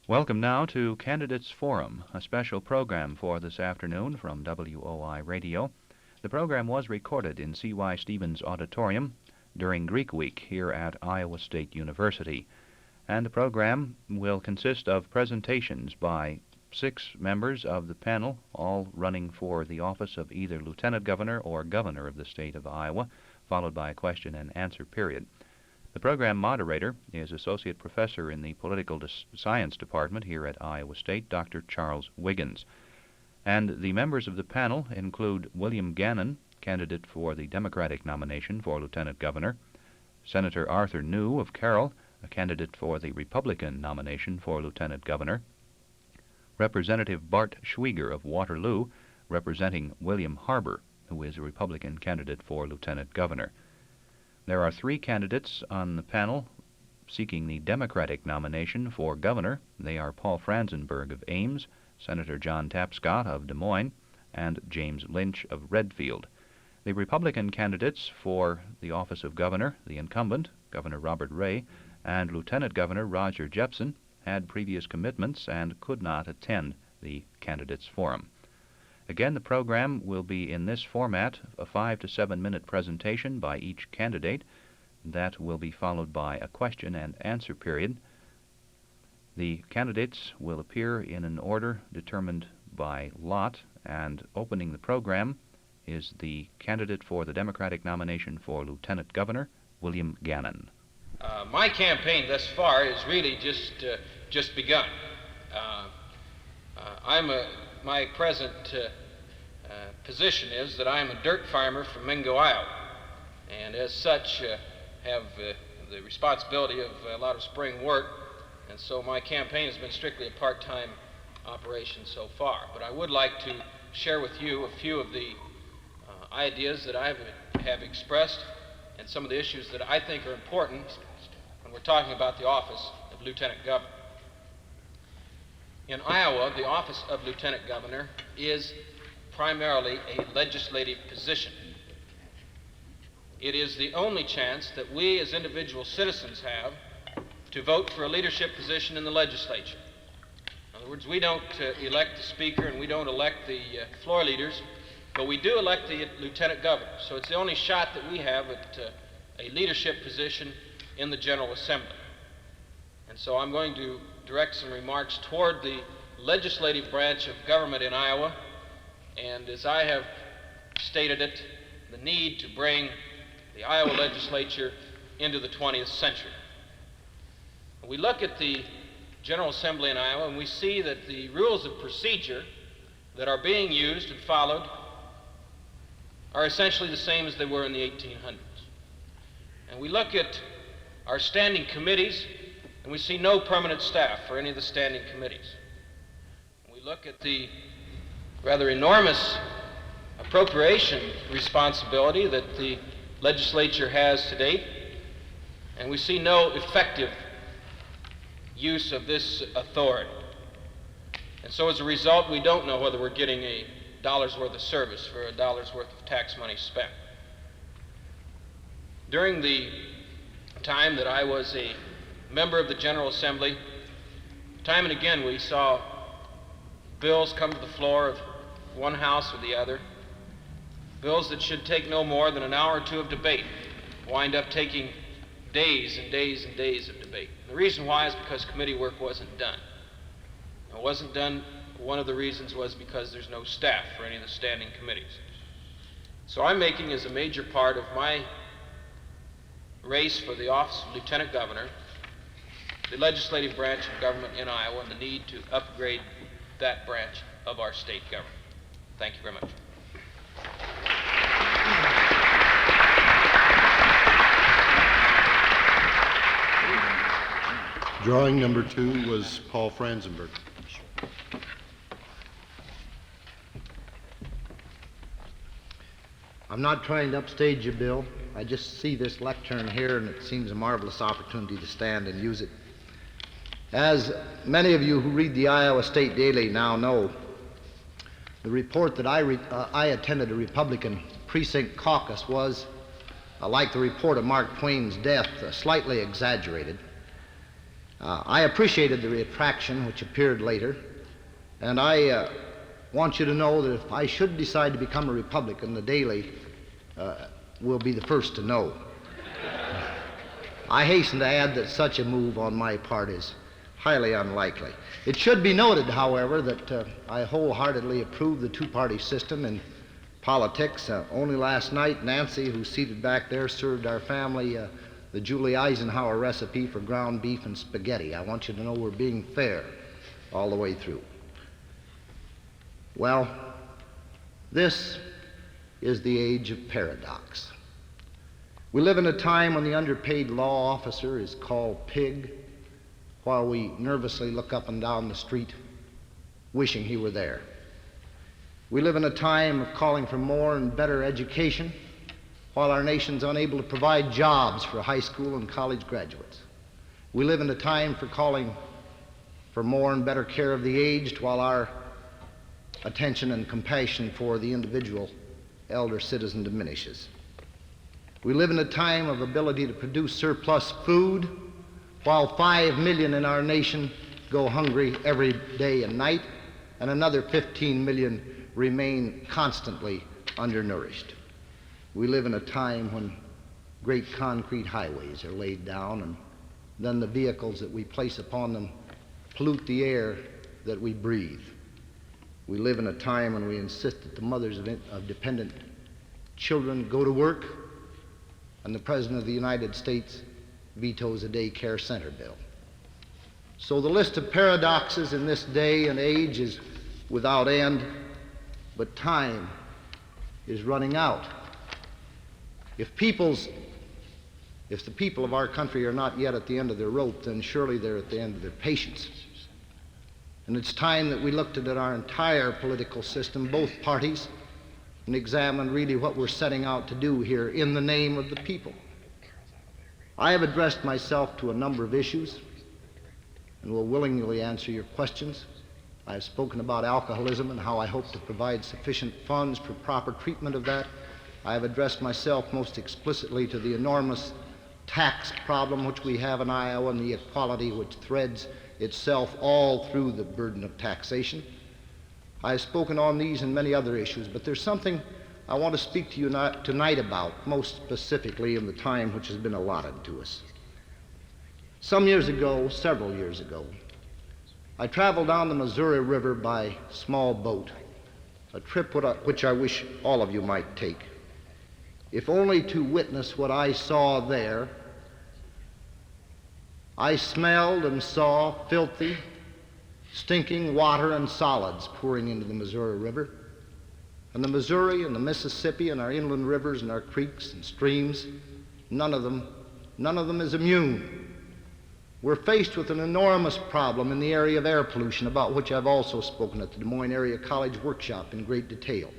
Welcome now to Candidates Forum, a special program for this afternoon from WOI Radio. The program was recorded in C.Y. Stevens Auditorium during Greek Week here at Iowa State University. And the program will consist of presentations by 6 members of the panel, all running for the office of either Lieutenant Governor or Governor of the state of Iowa, followed by a question and answer period. The program moderator is Associate Professor in the Political Science Department here at Iowa State, Dr. Charles Wiggins. And the members of the panel include William Gannon, candidate for the Democratic nomination for Lieutenant Governor, Senator Arthur New of Carroll, a candidate for the Republican nomination for Lieutenant Governor, Representative Bart Schwieger of Waterloo, representing William Harbor, who is a Republican candidate for Lieutenant Governor. There are 3 candidates on the panel seeking the Democratic nomination for governor. They are Paul Franzenberg of Ames, Senator John Tapscott of Des Moines, and James Lynch of Redfield. The Republican candidates for the office of governor, the incumbent, Governor Robert Ray, and Lieutenant Governor Roger Jepsen, had previous commitments and could not attend the candidates forum. Again, the program will be in this format, a 5 to 7 minute presentation by each candidate. That will be followed by a question and answer period. The candidates will appear in an order determined by lot, and opening the program is the candidate for the Democratic nomination for Lieutenant Governor, William Gannon. My campaign thus far is really just begun. My present position is that I am a dirt farmer from Mingo, Iowa, and as such have the responsibility of a lot of spring work, and so my campaign has been strictly a part-time operation so far. But I would like to share with you a few of the ideas that I have expressed and some of the issues that I think are important when we're talking about the office of Lieutenant Governor. In Iowa, the office of Lieutenant Governor is primarily a legislative position. It is the only chance that we as individual citizens have to vote for a leadership position in the legislature. In other words, we don't elect the speaker and we don't elect the floor leaders, but we do elect the lieutenant governor. So it's the only shot that we have at a leadership position in the General Assembly. And so I'm going to direct some remarks toward the legislative branch of government in Iowa, and as I have stated it, the need to bring the Iowa legislature into the 20th century. We look at the General Assembly in Iowa and we see that the rules of procedure that are being used and followed are essentially the same as they were in the 1800s. And we look at our standing committees and we see no permanent staff for any of the standing committees. We look at the rather enormous appropriation responsibility that the legislature has to date, and we see no effective use of this authority. And so as a result, we don't know whether we're getting a dollar's worth of service for a dollar's worth of tax money spent. During the time that I was a member of the General Assembly, time and again we saw bills come to the floor of one house or the other, bills that should take no more than an hour or 2 of debate wind up taking days and days and days of debate. The reason why is because committee work wasn't done. It wasn't done, one of the reasons was because there's no staff for any of the standing committees. So I'm making as a major part of my race for the office of Lieutenant Governor the legislative branch of government in Iowa and the need to upgrade that branch of our state government. Thank you very much. Drawing number 2 was Paul Franzenberg. I'm not trying to upstage you, Bill. I just see this lectern here, and it seems a marvelous opportunity to stand and use it. As many of you who read the Iowa State Daily now know, the report that I attended a Republican precinct caucus was, like the report of Mark Twain's death, slightly exaggerated. I appreciated the retraction which appeared later, and I want you to know that if I should decide to become a Republican, the Daily will be the first to know. I hasten to add that such a move on my part is highly unlikely. It should be noted, however, that I wholeheartedly approve the two-party system in politics. Only last night, Nancy, who's seated back there, served our family the Julie Eisenhower recipe for ground beef and spaghetti. I want you to know we're being fair all the way through. Well, this is the age of paradox. We live in a time when the underpaid law officer is called pig, while we nervously look up and down the street wishing he were there. We live in a time of calling for more and better education, while our nation's unable to provide jobs for high school and college graduates. We live in a time for calling for more and better care of the aged, while our attention and compassion for the individual elder citizen diminishes. We live in a time of ability to produce surplus food, while 5 million in our nation go hungry every day and night, and another 15 million remain constantly undernourished. We live in a time when great concrete highways are laid down, and then the vehicles that we place upon them pollute the air that we breathe. We live in a time when we insist that the mothers of dependent children go to work, and the President of the United States vetoes a daycare center bill. So the list of paradoxes in this day and age is without end, but time is running out. If the people of our country are not yet at the end of their rope, then surely they're at the end of their patience. And it's time that we looked at our entire political system, both parties, and examined really what we're setting out to do here in the name of the people. I have addressed myself to a number of issues and will willingly answer your questions. I have spoken about alcoholism and how I hope to provide sufficient funds for proper treatment of that. I have addressed myself most explicitly to the enormous tax problem which we have in Iowa and the inequality which threads itself all through the burden of taxation. I have spoken on these and many other issues, but there's something I want to speak to you tonight about, most specifically in the time which has been allotted to us. Some years ago, several years ago, I traveled down the Missouri River by small boat, a trip which I wish all of you might take, if only to witness what I saw there. I smelled and saw filthy, stinking water and solids pouring into the Missouri River. And the Missouri and the Mississippi and our inland rivers and our creeks and streams, none of them is immune. We're faced with an enormous problem in the area of air pollution, about which I've also spoken at the Des Moines Area College workshop in great detail,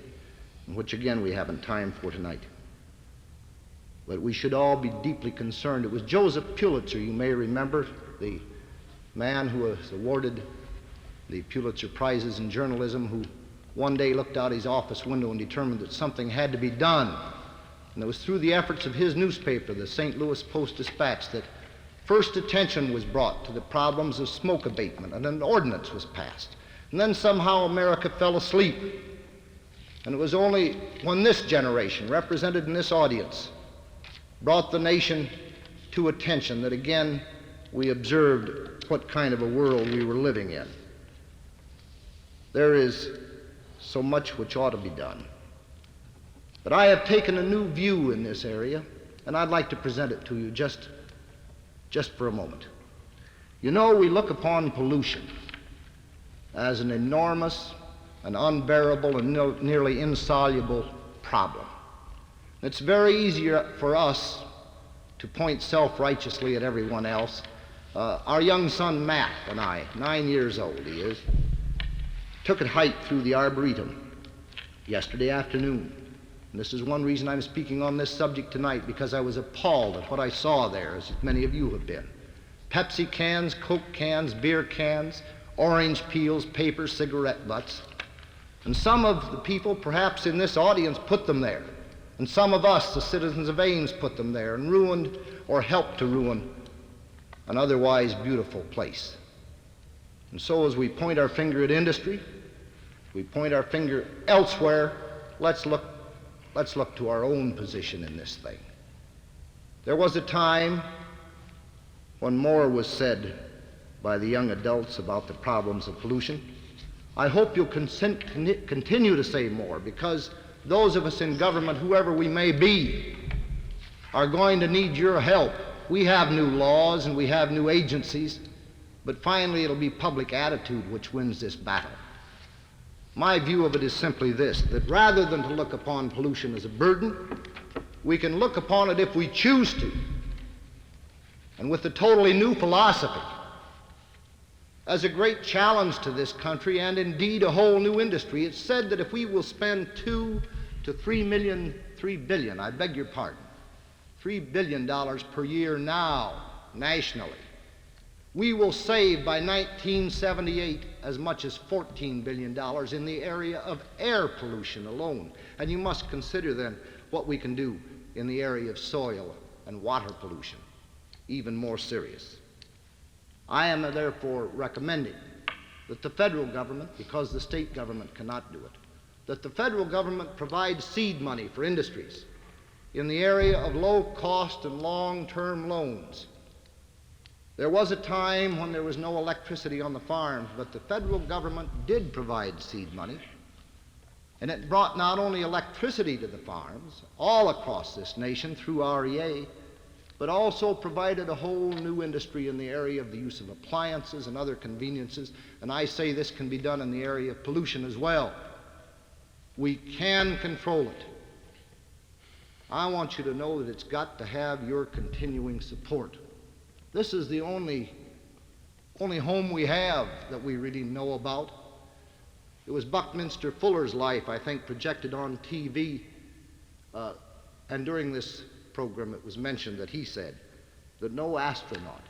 and which again we haven't time for tonight. But we should all be deeply concerned. It was Joseph Pulitzer, you may remember, the man who was awarded the Pulitzer Prizes in journalism, who one day looked out his office window and determined that something had to be done. And it was through the efforts of his newspaper, the St. Louis Post-Dispatch, that first attention was brought to the problems of smoke abatement, and an ordinance was passed. And then somehow America fell asleep. And it was only when this generation, represented in this audience, brought the nation to attention that again we observed what kind of a world we were living in. There is so much which ought to be done. But I have taken a new view in this area, and I'd like to present it to you just for a moment. You know, we look upon pollution as an enormous, an unbearable, and nearly insoluble problem. It's very easy for us to point self-righteously at everyone else. Our young son Matt and I, 9 years old he is, took a hike through the Arboretum yesterday afternoon. And this is one reason I'm speaking on this subject tonight, because I was appalled at what I saw there, as many of you have been. Pepsi cans, Coke cans, beer cans, orange peels, paper, cigarette butts. And some of the people perhaps in this audience put them there. And some of us, the citizens of Ames, put them there and ruined or helped to ruin an otherwise beautiful place. And so as we point our finger at industry, we point our finger elsewhere, let's look to our own position in this thing. There was a time when more was said by the young adults about the problems of pollution. I hope you'll continue to say more, because those of us in government, whoever we may be, are going to need your help. We have new laws and we have new agencies, but finally it'll be public attitude which wins this battle. My view of it is simply this, that rather than to look upon pollution as a burden, we can look upon it, if we choose to, and with a totally new philosophy, as a great challenge to this country and indeed a whole new industry. It's said that if we will spend $2 to $3 billion per year now, nationally, we will save by 1978 as much as $14 billion in the area of air pollution alone. And you must consider then what we can do in the area of soil and water pollution, even more serious. I am therefore recommending that the federal government, because the state government cannot do it, that the federal government provides seed money for industries in the area of low-cost and long-term loans. There was a time when there was no electricity on the farms, but the federal government did provide seed money, and it brought not only electricity to the farms all across this nation through REA, but also provided a whole new industry in the area of the use of appliances and other conveniences, and I say this can be done in the area of pollution as well. We can control it. I want you to know that it's got to have your continuing support. This is the only home we have that we really know about. It was Buckminster Fuller's life, I think, projected on TV, and during this program it was mentioned that he said that no astronaut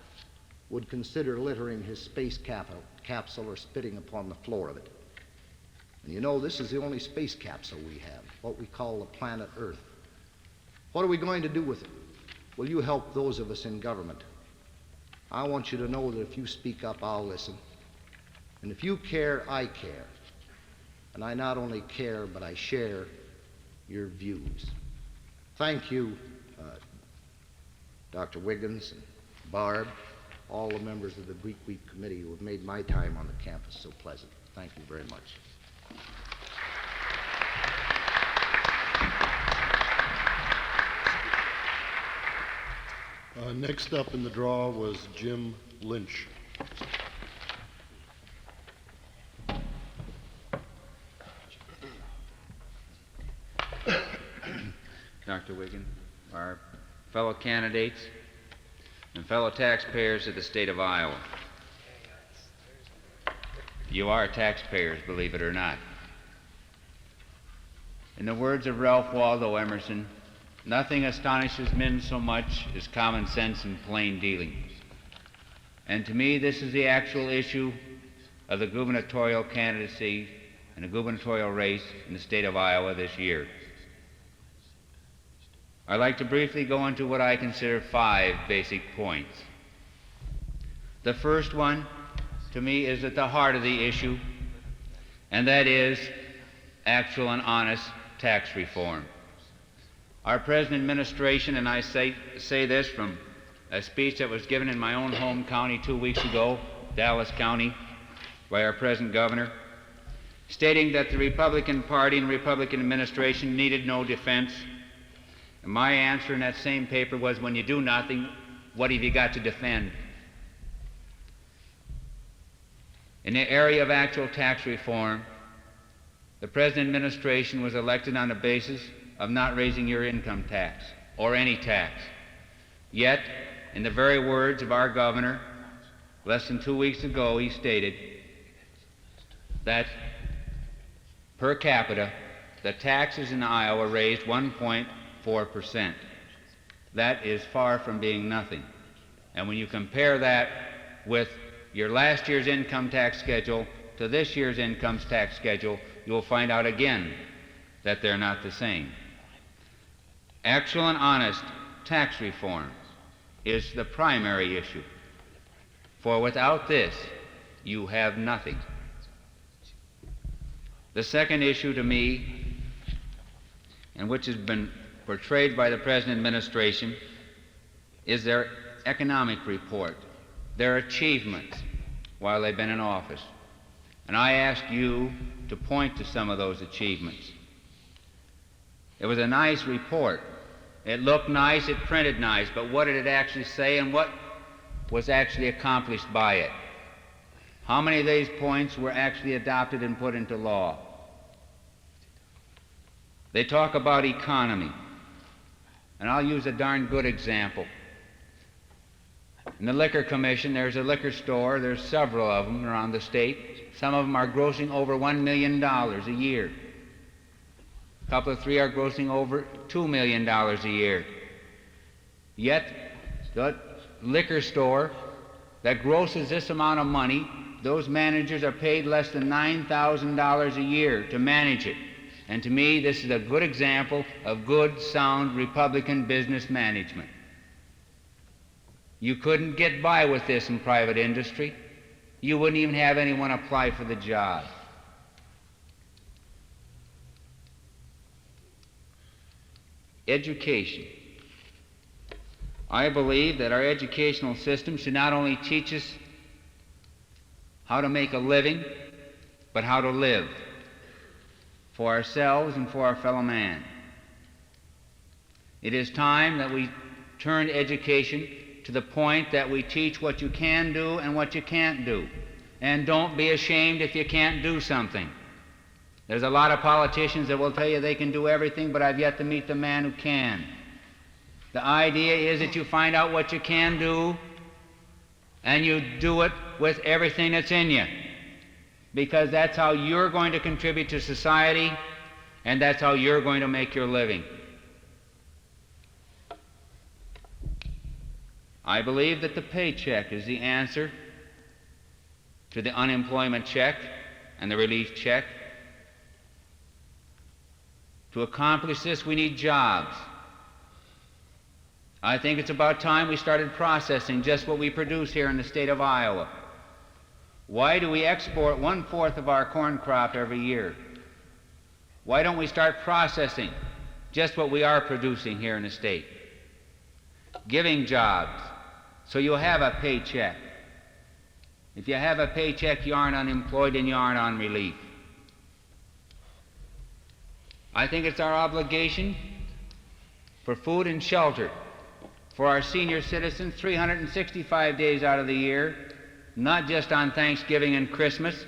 would consider littering his space capsule or spitting upon the floor of it. And you know, this is the only space capsule we have, what we call the planet Earth. What are we going to do with it? Will you help those of us in government? I want you to know that if you speak up, I'll listen. And if you care, I care. And I not only care, but I share your views. Thank you, Dr. Wiggins and Barb, all the members of the Greek Week Committee who have made my time on the campus so pleasant. Thank you very much. Next up in the draw was Jim Lynch. Dr. Wiggins, our fellow candidates, and fellow taxpayers of the state of Iowa. You are taxpayers, believe it or not. In the words of Ralph Waldo Emerson, nothing astonishes men so much as common sense and plain dealing. And to me, this is the actual issue of the gubernatorial candidacy and the gubernatorial race in the state of Iowa this year. I'd like to briefly go into what I consider 5 basic points. The first one, to me, is at the heart of the issue, and that is actual and honest tax reform. Our present administration, and I say this from a speech that was given in my own home county 2 weeks ago, Dallas County, by our present governor, stating that the Republican Party and Republican administration needed no defense. And my answer in that same paper was, when you do nothing, what have you got to defend? In the area of actual tax reform, the present administration was elected on the basis of not raising your income tax, or any tax. Yet, in the very words of our governor, less than 2 weeks ago, he stated that per capita, the taxes in Iowa raised 1.4%. That is far from being nothing. And when you compare that with your last year's income tax schedule to this year's income tax schedule, you'll find out again that they're not the same. Actual and honest tax reform is the primary issue. For without this, you have nothing. The second issue to me, and which has been portrayed by the present administration, is their economic report, their achievements while they've been in office. And I ask you to point to some of those achievements. It was a nice report. It looked nice, it printed nice, but what did it actually say and what was actually accomplished by it? How many of these points were actually adopted and put into law? They talk about economy, and I'll use a darn good example. In the Liquor Commission, there's a liquor store, there's several of them around the state. Some of them are grossing over $1 million a year. A couple of three are grossing over $2 million a year. Yet, the liquor store that grosses this amount of money, those managers are paid less than $9,000 a year to manage it. And to me, this is a good example of good, sound Republican business management. You couldn't get by with this in private industry. You wouldn't even have anyone apply for the job. Education. I believe that our educational system should not only teach us how to make a living, but how to live for ourselves and for our fellow man. It is time that we turn education to the point that we teach what you can do and what you can't do. And don't be ashamed if you can't do something. There's a lot of politicians that will tell you they can do everything, but I've yet to meet the man who can. The idea is that you find out what you can do and you do it with everything that's in you, because that's how you're going to contribute to society and that's how you're going to make your living. I believe that the paycheck is the answer to the unemployment check and the relief check. To accomplish this, we need jobs. I think it's about time we started processing just what we produce here in the state of Iowa. Why do we export 1/4 of our corn crop every year? Why don't we start processing just what we are producing here in the state? Giving jobs so you'll have a paycheck. If you have a paycheck, you aren't unemployed and you aren't on relief. I think it's our obligation for food and shelter for our senior citizens 365 days out of the year, not just on Thanksgiving and Christmas,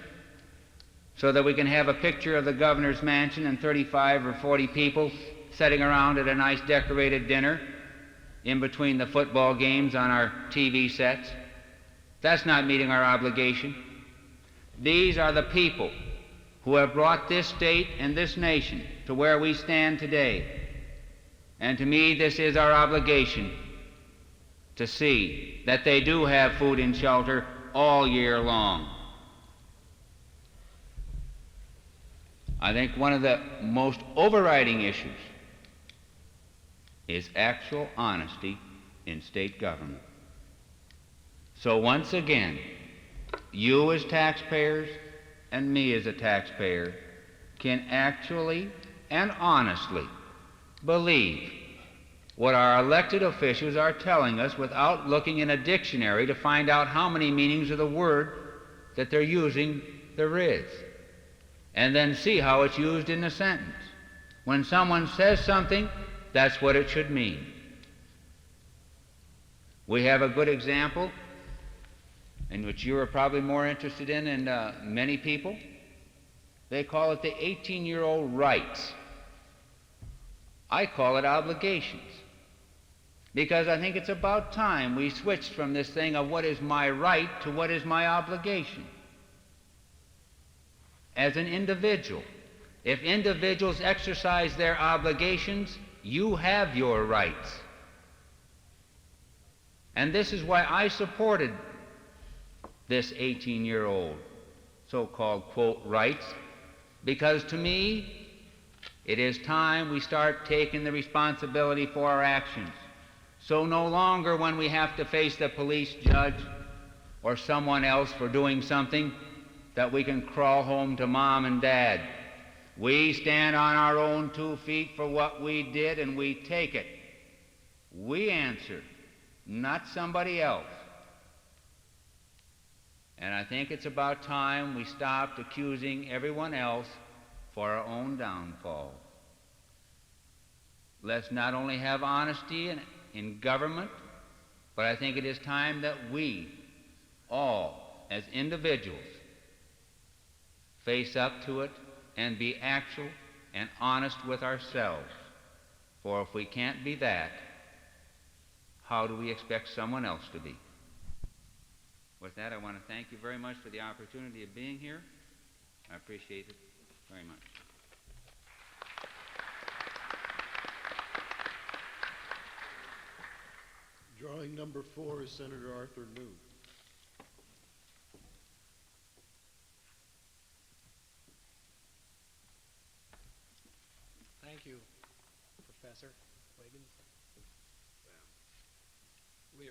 so that we can have a picture of the governor's mansion and 35 or 40 people sitting around at a nice decorated dinner in between the football games on our TV sets. That's not meeting our obligation. These are the people who have brought this state and this nation to where we stand today. And to me, this is our obligation to see that they do have food and shelter all year long. I think one of the most overriding issues is actual honesty in state government. So once again, you as taxpayers and me as a taxpayer can actually and honestly believe what our elected officials are telling us without looking in a dictionary to find out how many meanings of the word that they're using there is, and then see how it's used in the sentence. When someone says something, that's what it should mean. We have a good example in which you are probably more interested in than many people. They call it the 18-year-old rights. I call it obligations, because I think it's about time we switched from this thing of what is my right to what is my obligation. As an individual, if individuals exercise their obligations, you have your rights. And this is why I supported this 18-year-old so-called, quote, rights, because to me, it is time we start taking the responsibility for our actions. So no longer when we have to face the police judge or someone else for doing something that we can crawl home to mom and dad. We stand on our own 2 feet for what we did, and we take it. We answer, not somebody else. And I think it's about time we stopped accusing everyone else for our own downfall. Let's not only have honesty in government, but I think it is time that we all, as individuals, face up to it and be actual and honest with ourselves. For if we can't be that, how do we expect someone else to be? With that, I want to thank you very much for the opportunity of being here. I appreciate it very much. Drawing number 4 is Senator Arthur New. Thank you, Professor Wiggins.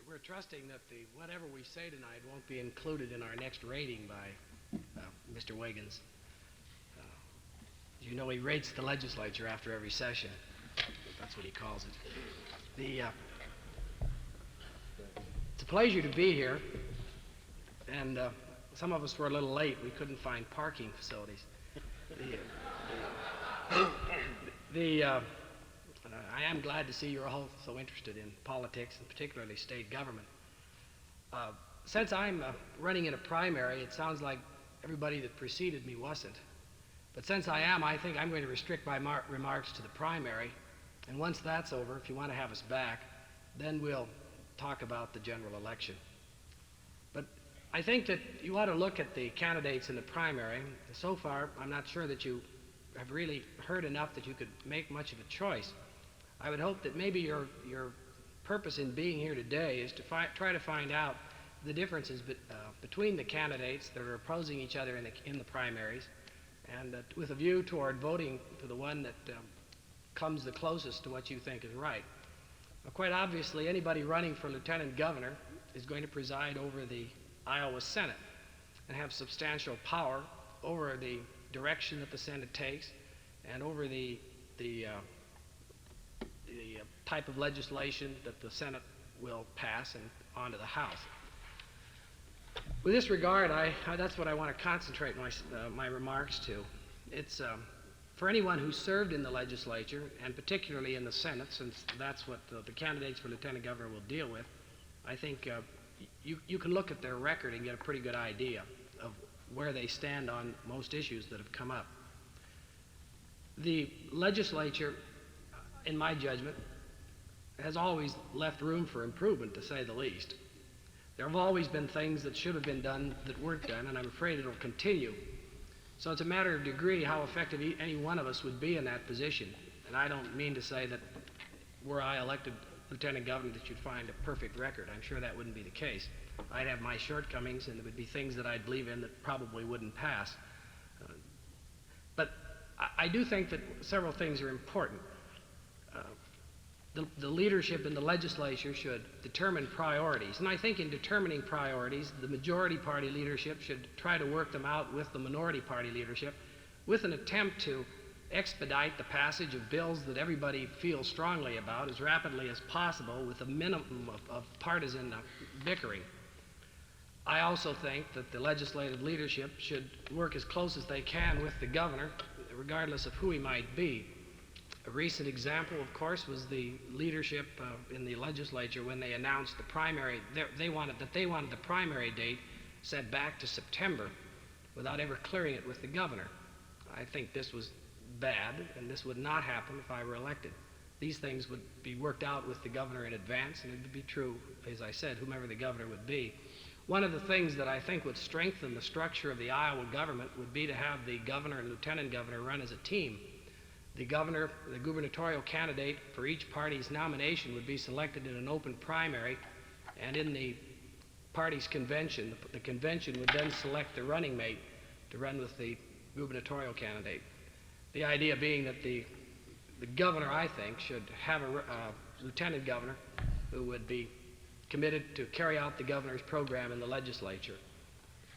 We're trusting that whatever we say tonight won't be included in our next rating by Mr. Wiggins. You know, he rates the legislature after every session. That's what he calls it. It's a pleasure to be here, and some of us were a little late. We couldn't find parking facilities. I am glad to see you're all so interested in politics, and particularly state government. Since I'm running in a primary, it sounds like everybody that preceded me wasn't. But since I am, I think I'm going to restrict my remarks to the primary. And once that's over, if you want to have us back, then we'll talk about the general election. But I think that you ought to look at the candidates in the primary. So far, I'm not sure that you have really heard enough that you could make much of a choice. I would hope that maybe your purpose in being here today is to try to find out the differences between the candidates that are opposing each other in the primaries, and with a view toward voting for the one that comes the closest to what you think is right. Now, quite obviously, anybody running for lieutenant governor is going to preside over the Iowa Senate and have substantial power over the direction that the Senate takes and over the type of legislation that the Senate will pass and on to the House. With this regard, that's what I want to concentrate my remarks to. It's for anyone who served in the legislature, and particularly in the Senate, since that's what the candidates for lieutenant governor will deal with. I think you can look at their record and get a pretty good idea of where they stand on most issues that have come up. The legislature, in my judgment, has always left room for improvement, to say the least. There have always been things that should have been done that weren't done, and I'm afraid it'll continue. So it's a matter of degree how effective any one of us would be in that position. And I don't mean to say that were I elected lieutenant governor that you'd find a perfect record. I'm sure that wouldn't be the case. I'd have my shortcomings, and there would be things that I'd believe in that probably wouldn't pass. But I do think that several things are important. The leadership in the legislature should determine priorities. And I think in determining priorities, the majority party leadership should try to work them out with the minority party leadership with an attempt to expedite the passage of bills that everybody feels strongly about as rapidly as possible with a minimum of partisan bickering. I also think that the legislative leadership should work as close as they can with the governor, regardless of who he might be. A recent example, of course, was the leadership in the legislature when they announced the primary. They wanted the primary date set back to September without ever clearing it with the governor. I think this was bad, and this would not happen if I were elected. These things would be worked out with the governor in advance, and it would be true, as I said, whomever the governor would be. One of the things that I think would strengthen the structure of the Iowa government would be to have the governor and lieutenant governor run as a team. The governor, the gubernatorial candidate for each party's nomination would be selected in an open primary, and in the party's convention, the convention would then select the running mate to run with the gubernatorial candidate. The idea being that the governor, I think, should have a lieutenant governor who would be committed to carry out the governor's program in the legislature.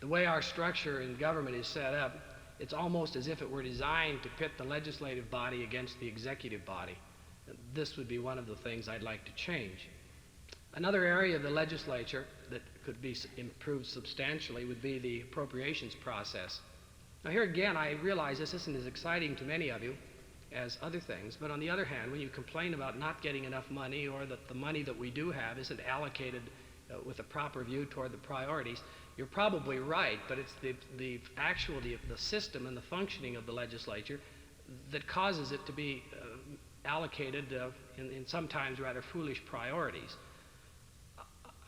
The way our structure in government is set up, it's almost as if it were designed to pit the legislative body against the executive body. This would be one of the things I'd like to change. Another area of the legislature that could be improved substantially would be the appropriations process. Now here again, I realize this isn't as exciting to many of you as other things, but on the other hand, when you complain about not getting enough money or that the money that we do have isn't allocated with a proper view toward the priorities, you're probably right, but it's the system and the functioning of the legislature that causes it to be allocated in sometimes rather foolish priorities.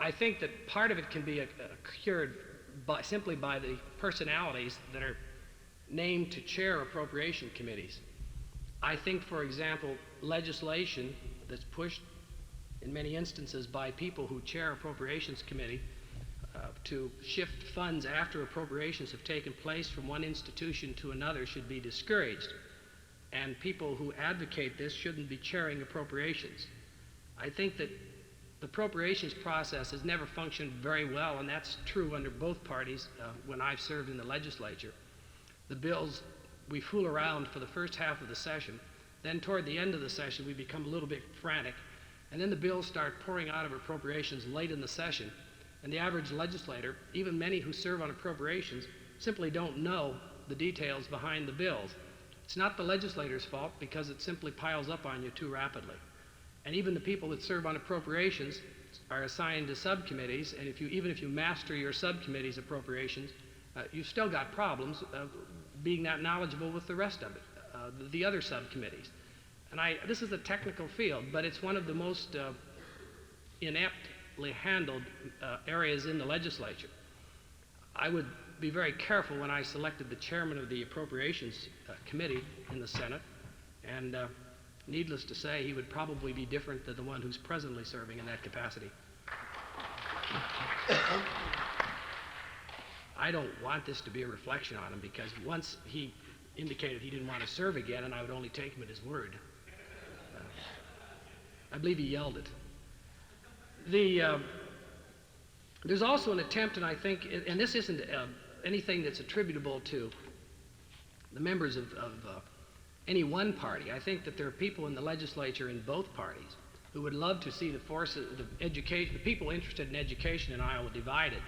I think that part of it can be cured simply by the personalities that are named to chair appropriation committees. I think, for example, legislation that's pushed in many instances by people who chair appropriations committee to shift funds after appropriations have taken place from one institution to another should be discouraged. And people who advocate this shouldn't be chairing appropriations. I think that the appropriations process has never functioned very well, and that's true under both parties when I've served in the legislature. The bills, we fool around for the first half of the session, then toward the end of the session we become a little bit frantic, and then the bills start pouring out of appropriations late in the session, and the average legislator, even many who serve on appropriations, simply don't know the details behind the bills. It's not the legislator's fault because it simply piles up on you too rapidly. And even the people that serve on appropriations are assigned to subcommittees, and even if you master your subcommittee's appropriations, you've still got problems being that knowledgeable with the rest of it, the other subcommittees. And this is a technical field, but it's one of the most ineptly handled areas in the legislature. I would be very careful when I selected the chairman of the Appropriations Committee in the Senate, and needless to say, he would probably be different than the one who's presently serving in that capacity. I don't want this to be a reflection on him, because once he indicated he didn't want to serve again, and I would only take him at his word. I believe he yelled it. There's also an attempt, and I think, and this isn't anything that's attributable to the members of any one party. I think that there are people in the legislature in both parties who would love to see the people interested in education in Iowa divided,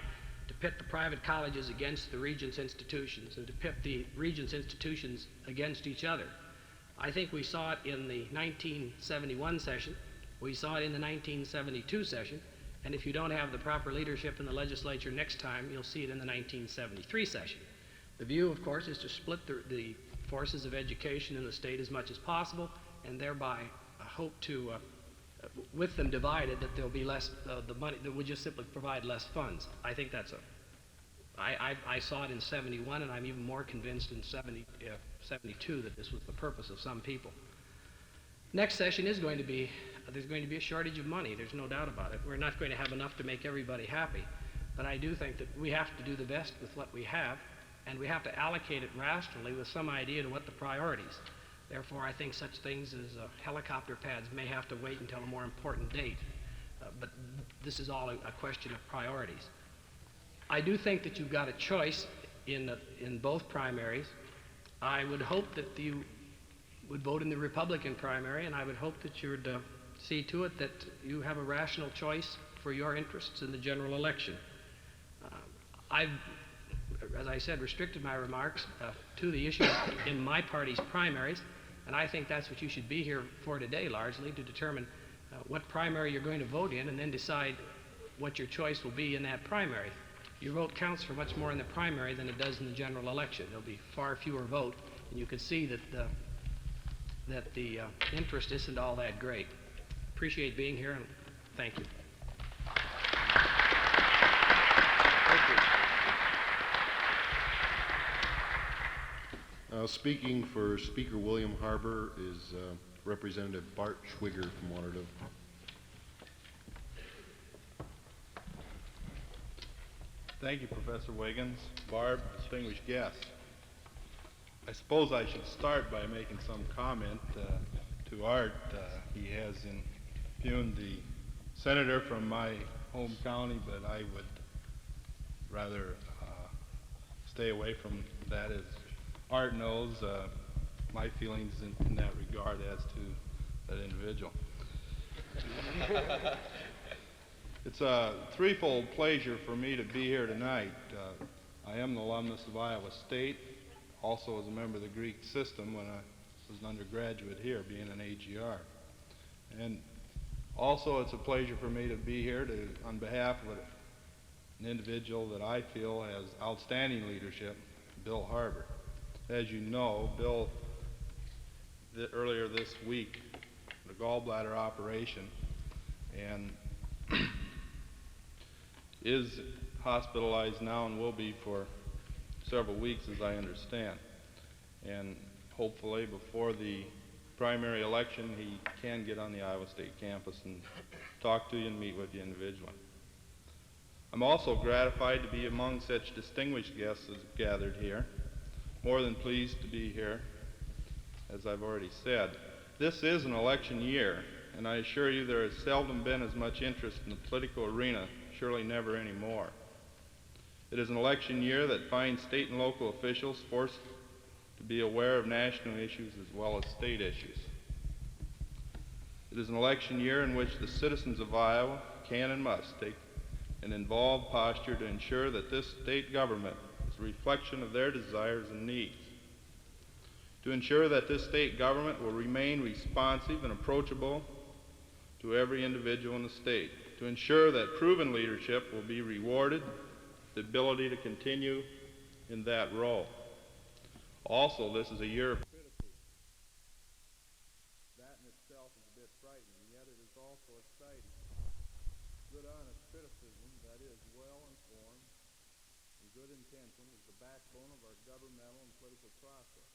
to pit the private colleges against the Regents institutions and to pit the Regents institutions against each other. I think we saw it in the 1971 session, we saw it in the 1972 session, and if you don't have the proper leadership in the legislature next time, you'll see it in the 1973 session. The view, of course, is to split the forces of education in the state as much as possible, and thereby hope to, with them divided, that there'll be less, the money, that would just simply provide less funds. I think that's I saw it in 71, and I'm even more convinced in 72 that this was the purpose of some people. Next session is going to be, there's going to be a shortage of money, there's no doubt about it. We're not going to have enough to make everybody happy, but I do think that we have to do the best with what we have, and we have to allocate it rationally with some idea to what the priorities. Therefore, I think such things as helicopter pads may have to wait until a more important date, but this is all a question of priorities. I do think that you've got a choice in both primaries. I would hope that you would vote in the Republican primary, and I would hope that you would see to it that you have a rational choice for your interests in the general election. I've, as I said, restricted my remarks to the issues in my party's primaries, and I think that's what you should be here for today, largely, to determine what primary you're going to vote in and then decide what your choice will be in that primary. Your vote counts for much more in the primary than it does in the general election. There'll be far fewer vote, and you can see that the interest isn't all that great. Appreciate being here, and thank you. Speaking for Speaker William Harbour is Representative Bart Schwiger from Waterville. Thank you, Professor Wiggins, Barb, distinguished guests. I suppose I should start by making some comment to Art. He has impugned the senator from my home county, but I would rather stay away from that. As Art knows, my feelings in that regard as to that individual. It's a threefold pleasure for me to be here tonight. I am an alumnus of Iowa State, also as a member of the Greek system when I was an undergraduate here, being an AGR. And also it's a pleasure for me to be here on behalf of an individual that I feel has outstanding leadership, Bill Harbour. As you know, Bill, earlier this week, had a gallbladder operation and is hospitalized now and will be for several weeks, as I understand. And hopefully before the primary election, he can get on the Iowa State campus and talk to you and meet with you individually. I'm also gratified to be among such distinguished guests as gathered here. More than pleased to be here, as I've already said. This is an election year, and I assure you there has seldom been as much interest in the political arena, surely never anymore. It is an election year that finds state and local officials forced to be aware of national issues as well as state issues. It is an election year in which the citizens of Iowa can and must take an involved posture to ensure that this state government is a reflection of their desires and needs. To ensure that this state government will remain responsive and approachable to every individual in the state. To ensure that proven leadership will be rewarded with the ability to continue in that role. Also, this is a year of criticism. That in itself is a bit frightening, yet it is also exciting. Good, honest criticism that is well-informed and good intention is the backbone of our governmental and political process.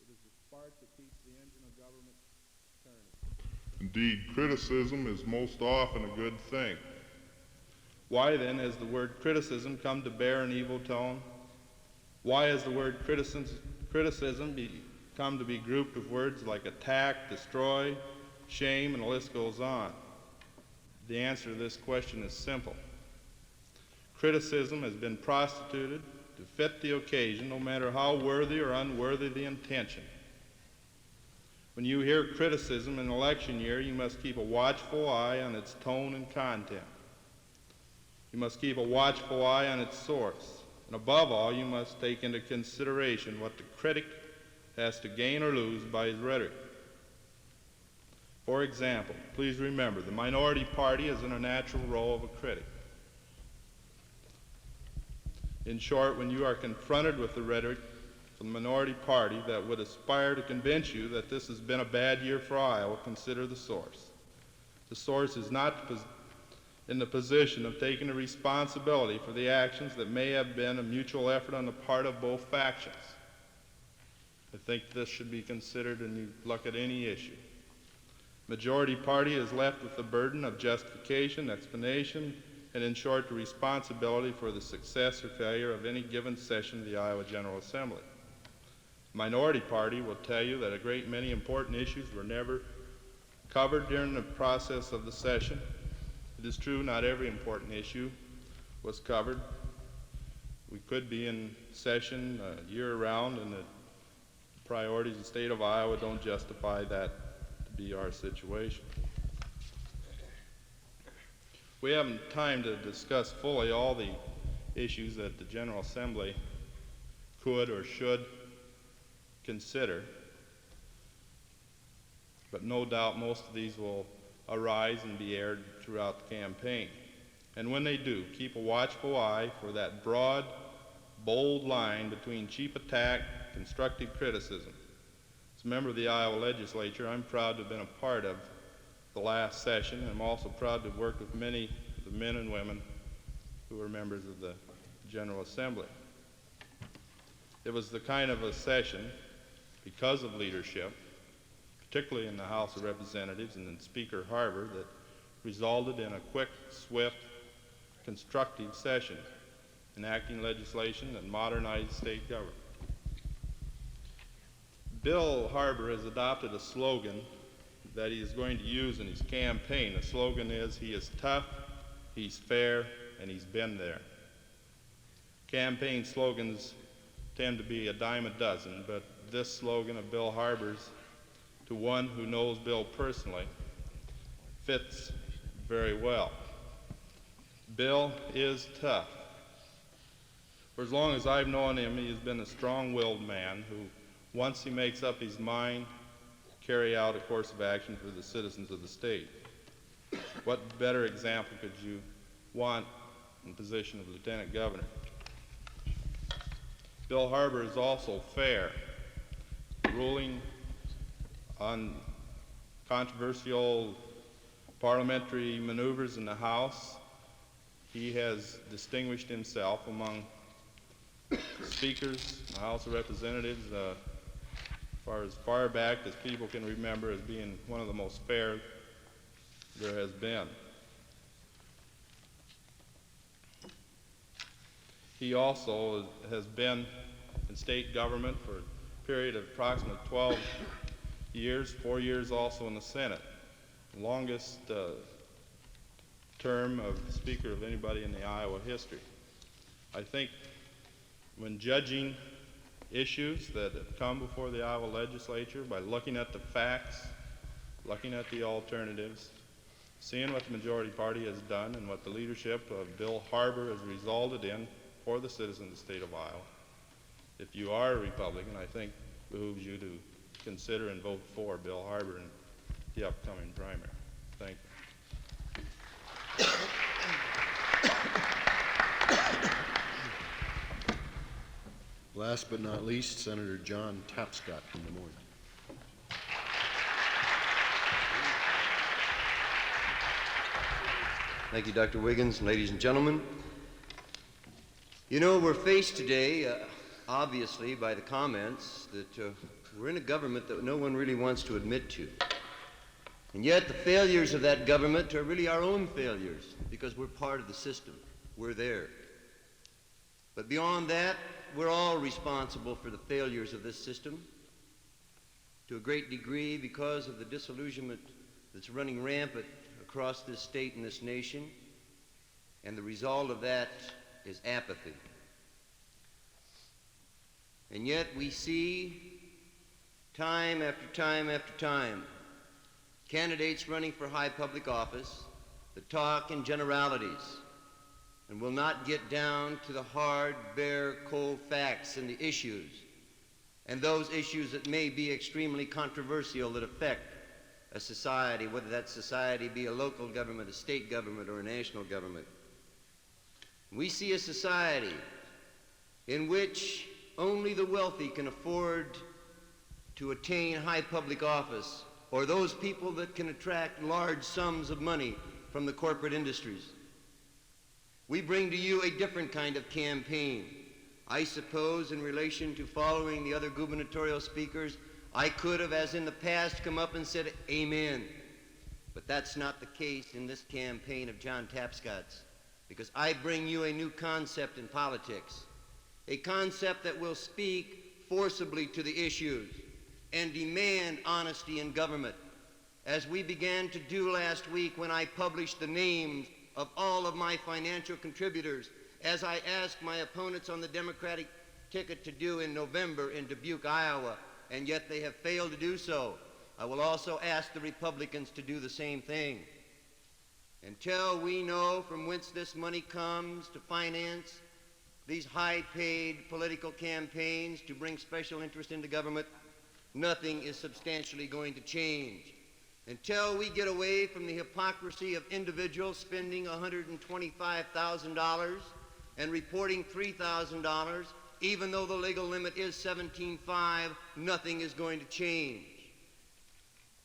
It is the spark that keeps the engine of government turning. Indeed, criticism is most often a good thing. Why then has the word criticism come to bear an evil tone? Why has the word criticism come to be grouped with words like attack, destroy, shame, and the list goes on? The answer to this question is simple. Criticism has been prostituted to fit the occasion, no matter how worthy or unworthy the intention. When you hear criticism in an election year, you must keep a watchful eye on its tone and content. You must keep a watchful eye on its source. And above all, you must take into consideration what the critic has to gain or lose by his rhetoric. For example, please remember, the minority party is in a natural role of a critic. In short, when you are confronted with the rhetoric from the minority party that would aspire to convince you that this has been a bad year for Iowa, consider the source. The source is not in the position of taking the responsibility for the actions that may have been a mutual effort on the part of both factions. I think this should be considered when you look at any issue. Majority party is left with the burden of justification, explanation, and in short, the responsibility for the success or failure of any given session of the Iowa General Assembly. Minority party will tell you that a great many important issues were never covered during the process of the session. It is true, not every important issue was covered. We could be in session year-round, and the priorities of the state of Iowa don't justify that to be our situation. We haven't time to discuss fully all the issues that the General Assembly could or should consider, but no doubt most of these will arise and be aired throughout the campaign. And when they do, keep a watchful eye for that broad, bold line between cheap attack and constructive criticism. As a member of the Iowa legislature, I'm proud to have been a part of the last session, and I'm also proud to have worked with many of the men and women who were members of the General Assembly. It was the kind of a session, because of leadership, particularly in the House of Representatives and in Speaker Harbour, that resulted in a quick, swift, constructive session, enacting legislation that modernized state government. Bill Harbour has adopted a slogan that he is going to use in his campaign. The slogan is, "He is tough, he's fair, and he's been there. Campaign slogans tend to be a dime a dozen, but this slogan of Bill Harbor's, "To one who knows Bill personally," fits very well. Bill is tough. For as long as I've known him, he has been a strong-willed man who, once he makes up his mind, carry out a course of action for the citizens of the state. What better example could you want in the position of lieutenant governor? Bill Harbor is also fair, ruling on controversial parliamentary maneuvers in the House. He has distinguished himself among speakers in the House of Representatives as far back as people can remember as being one of the most fair there has been. He also has been in state government for a period of approximately 12 years, 4 years also in the Senate, the longest term of Speaker of anybody in the Iowa history. I think when judging issues that have come before the Iowa legislature, by looking at the facts, looking at the alternatives, seeing what the majority party has done and what the leadership of Bill Harbor has resulted in for the citizens of the state of Iowa, if you are a Republican, I think it behooves you to consider and vote for Bill Harbor in the upcoming primary. Thank you. Last but not least, Senator John Tapscott from Des Moines. Thank you, Dr. Wiggins. Ladies and gentlemen, you know, we're faced today, obviously, by the comments that we're in a government that no one really wants to admit to. And yet the failures of that government are really our own failures because we're part of the system. We're there. But beyond that, we're all responsible for the failures of this system to a great degree because of the disillusionment that's running rampant across this state and this nation, and the result of that is apathy. And yet we see time after time after time candidates running for high public office that talk in generalities and will not get down to the hard, bare, cold facts and the issues, and those issues that may be extremely controversial that affect a society, whether that society be a local government, a state government, or a national government. We see a society in which only the wealthy can afford to attain high public office, or those people that can attract large sums of money from the corporate industries. We bring to you a different kind of campaign. I suppose in relation to following the other gubernatorial speakers, I could have, as in the past, come up and said, amen. But that's not the case in this campaign of John Tapscott's, because I bring you a new concept in politics, a concept that will speak forcibly to the issues and demand honesty in government, as we began to do last week when I published the names of all of my financial contributors, as I asked my opponents on the Democratic ticket to do in November in Dubuque, Iowa, and yet they have failed to do so. I will also ask the Republicans to do the same thing. Until we know from whence this money comes to finance these high-paid political campaigns to bring special interest into government, nothing is substantially going to change. Until we get away from the hypocrisy of individuals spending $125,000 and reporting $3,000, even though the legal limit is $17,500, nothing is going to change.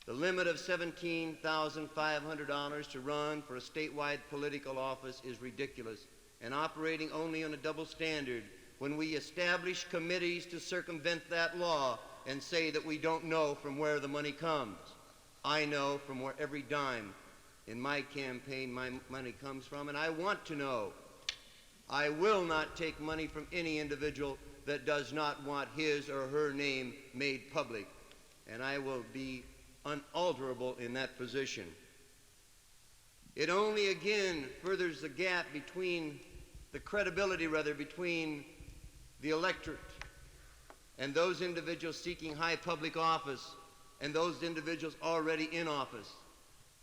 The limit of $17,500 to run for a statewide political office is ridiculous and operating only on a double standard when we establish committees to circumvent that law and say that we don't know from where the money comes. I know from where every dime in my campaign my money comes from, and I want to know. I will not take money from any individual that does not want his or her name made public, and I will be unalterable in that position. It only again furthers the gap between the credibility, between the electorate and those individuals seeking high public office and those individuals already in office.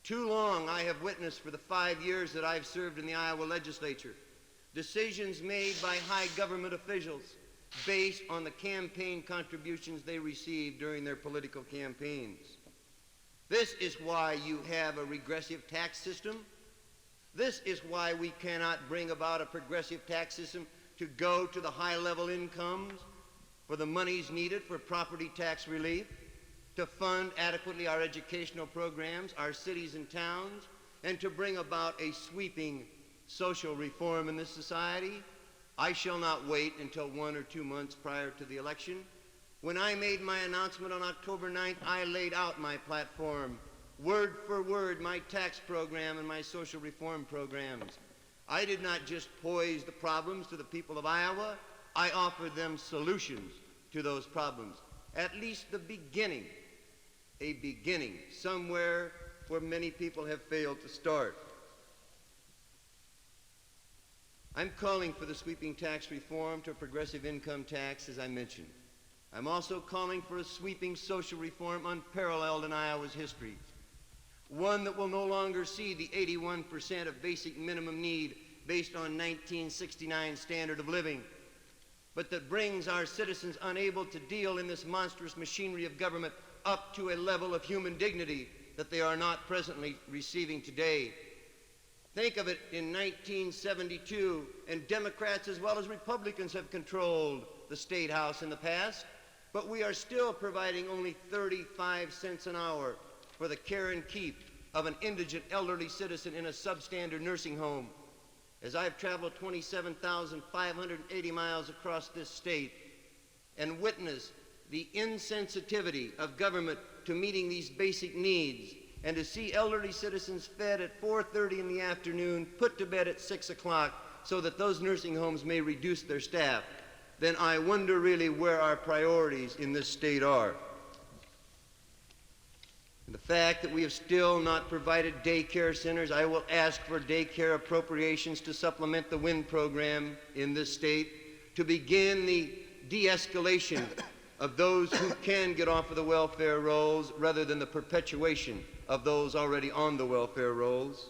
Too long I have witnessed for the 5 years that I've served in the Iowa legislature decisions made by high government officials based on the campaign contributions they received during their political campaigns. This is why you have a regressive tax system. This is why we cannot bring about a progressive tax system to go to the high-level incomes for the monies needed for property tax relief, to fund adequately our educational programs, our cities and towns, and to bring about a sweeping social reform in this society. I shall not wait until 1 or 2 months prior to the election. When I made my announcement on October 9th, I laid out my platform, word for word, my tax program and my social reform programs. I did not just pose the problems to the people of Iowa, I offered them solutions to those problems. At least the beginning, a beginning, somewhere where many people have failed to start. I'm calling for the sweeping tax reform to a progressive income tax, as I mentioned. I'm also calling for a sweeping social reform unparalleled in Iowa's history. One that will no longer see the 81% of basic minimum need based on 1969 standard of living, but that brings our citizens unable to deal in this monstrous machinery of government up to a level of human dignity that they are not presently receiving today. Think of it in 1972, and Democrats as well as Republicans have controlled the State House in the past, but we are still providing only 35 cents an hour for the care and keep of an indigent elderly citizen in a substandard nursing home. As I've traveled 27,580 miles across this state and witnessed the insensitivity of government to meeting these basic needs, and to see elderly citizens fed at 4:30 in the afternoon, put to bed at 6 o'clock, so that those nursing homes may reduce their staff, then I wonder really where our priorities in this state are. And the fact that we have still not provided daycare centers, I will ask for daycare appropriations to supplement the WIN program in this state, to begin the de-escalation of those who can get off of the welfare rolls rather than the perpetuation of those already on the welfare rolls.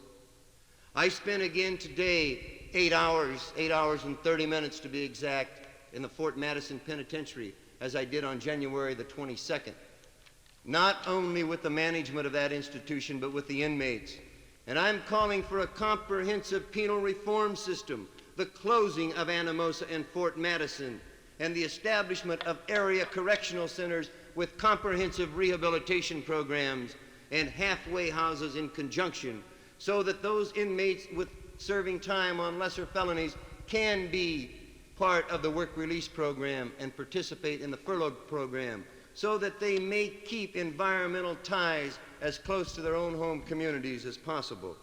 I spent again today 8 hours and 30 minutes to be exact, in the Fort Madison Penitentiary, as I did on January the 22nd. Not only with the management of that institution, but with the inmates. And I'm calling for a comprehensive penal reform system, the closing of Anamosa and Fort Madison, and the establishment of area correctional centers with comprehensive rehabilitation programs and halfway houses in conjunction, so that those inmates with serving time on lesser felonies can be part of the work release program and participate in the furlough program, so that they may keep environmental ties as close to their own home communities as possible.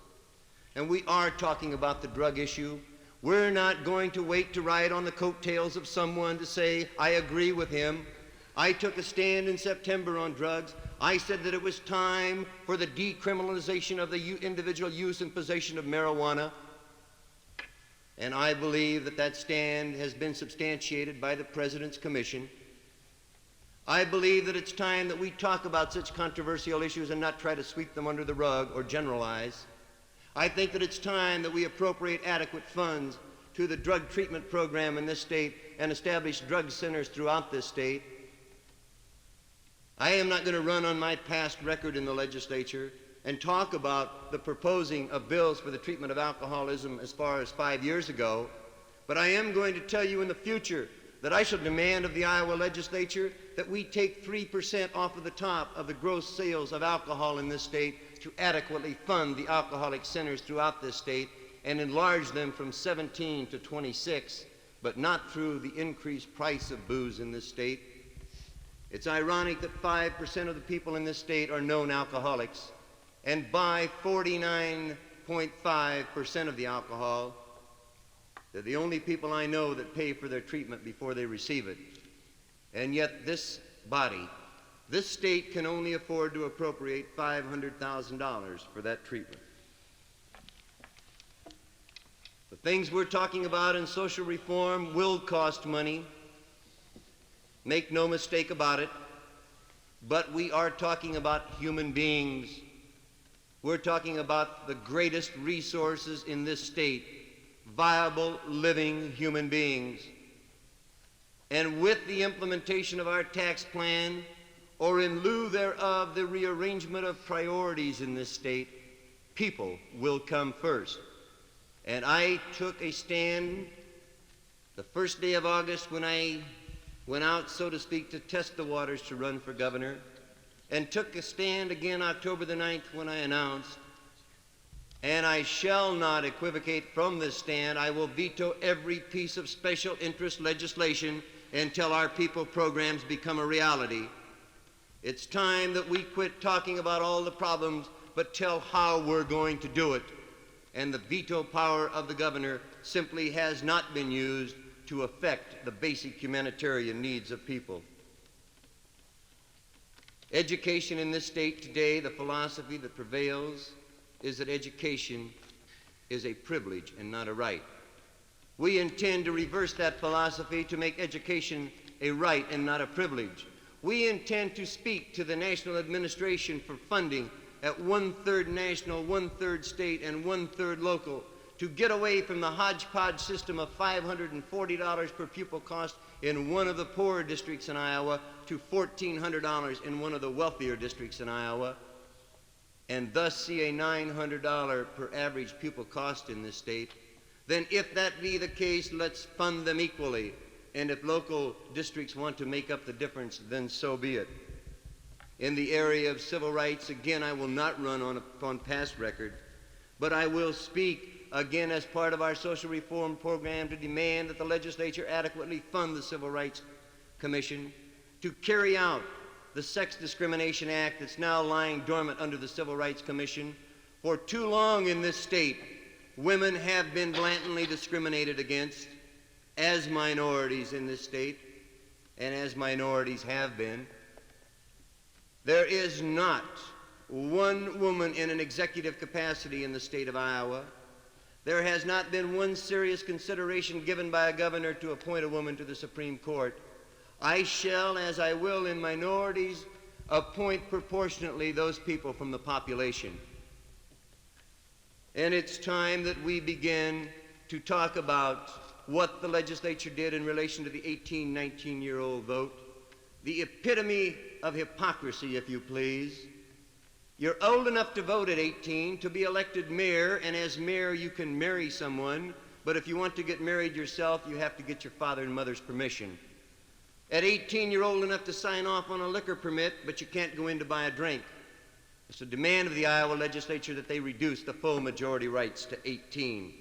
And we are talking about the drug issue. We're not going to wait to ride on the coattails of someone to say, I agree with him. I took a stand in September on drugs. I said that it was time for the decriminalization of the individual use and possession of marijuana. And I believe that that stand has been substantiated by the President's Commission. I believe that it's time that we talk about such controversial issues and not try to sweep them under the rug or generalize. I think that it's time that we appropriate adequate funds to the drug treatment program in this state and establish drug centers throughout this state. I am not going to run on my past record in the legislature and talk about the proposing of bills for the treatment of alcoholism as far as 5 years ago, but I am going to tell you in the future that I shall demand of the Iowa legislature that we take 3% off of the top of the gross sales of alcohol in this state to adequately fund the alcoholic centers throughout this state and enlarge them from 17 to 26, but not through the increased price of booze in this state. It's ironic that 5% of the people in this state are known alcoholics and buy 49.5% of the alcohol. They're the only people I know that pay for their treatment before they receive it. And yet this body, this state can only afford to appropriate $500,000 for that treatment. things we're talking about in social reform will cost money. Make no mistake about it. But we are talking about human beings. We're talking about the greatest resources in this state, viable, living human beings. And with the implementation of our tax plan, or in lieu thereof, the rearrangement of priorities in this state, people will come first. And I took a stand the first day of August when I went out, so to speak, to test the waters to run for governor, and took a stand again October the 9th when I announced, and I shall not equivocate from this stand. I will veto every piece of special interest legislation until our people programs become a reality. It's time that we quit talking about all the problems, but tell how we're going to do it. And the veto power of the governor simply has not been used to affect the basic humanitarian needs of people. Education in this state today, the philosophy that prevails is that education is a privilege and not a right. We intend to reverse that philosophy to make education a right and not a privilege. We intend to speak to the National Administration for funding at 1/3 national, 1/3 state, and 1/3 local, to get away from the hodgepodge system of $540 per pupil cost in one of the poorer districts in Iowa to $1,400 in one of the wealthier districts in Iowa, and thus see a $900 per average pupil cost in this state. Then if that be the case, let's fund them equally. And if local districts want to make up the difference, then so be it. In the area of civil rights, again, I will not run on past record, but I will speak again as part of our social reform program to demand that the legislature adequately fund the Civil Rights Commission to carry out the Sex Discrimination Act that's now lying dormant under the Civil Rights Commission. For too long in this state, women have been blatantly discriminated against as minorities in this state, and as minorities have been. There is not one woman in an executive capacity in the state of Iowa. There has not been one serious consideration given by a governor to appoint a woman to the Supreme Court. I shall, as I will in minorities, appoint proportionately those people from the population. And it's time that we begin to talk about what the legislature did in relation to the 18, 19-year-old vote. The epitome of hypocrisy, if you please. You're old enough to vote at 18 to be elected mayor, and as mayor you can marry someone, but if you want to get married yourself, you have to get your father and mother's permission. At 18, you're old enough to sign off on a liquor permit, but you can't go in to buy a drink. It's a demand of the Iowa legislature that they reduce the full majority rights to 18.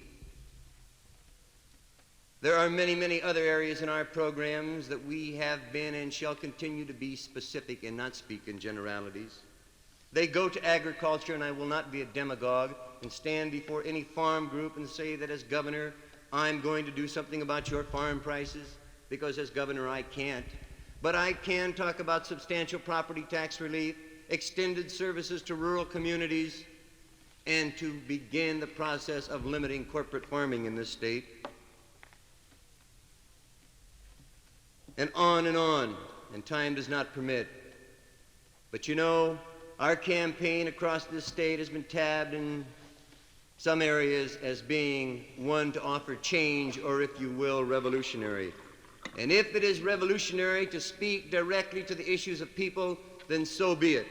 There are many, many other areas in our programs that we have been and shall continue to be specific and not speak in generalities. They go to agriculture, and I will not be a demagogue and stand before any farm group and say that as governor, I'm going to do something about your farm prices, because as governor I can't. But I can talk about substantial property tax relief, extended services to rural communities, and to begin the process of limiting corporate farming in this state. And on, and time does not permit. But you know, our campaign across this state has been tabbed in some areas as being one to offer change, or if you will, revolutionary. And if it is revolutionary to speak directly to the issues of people, then so be it.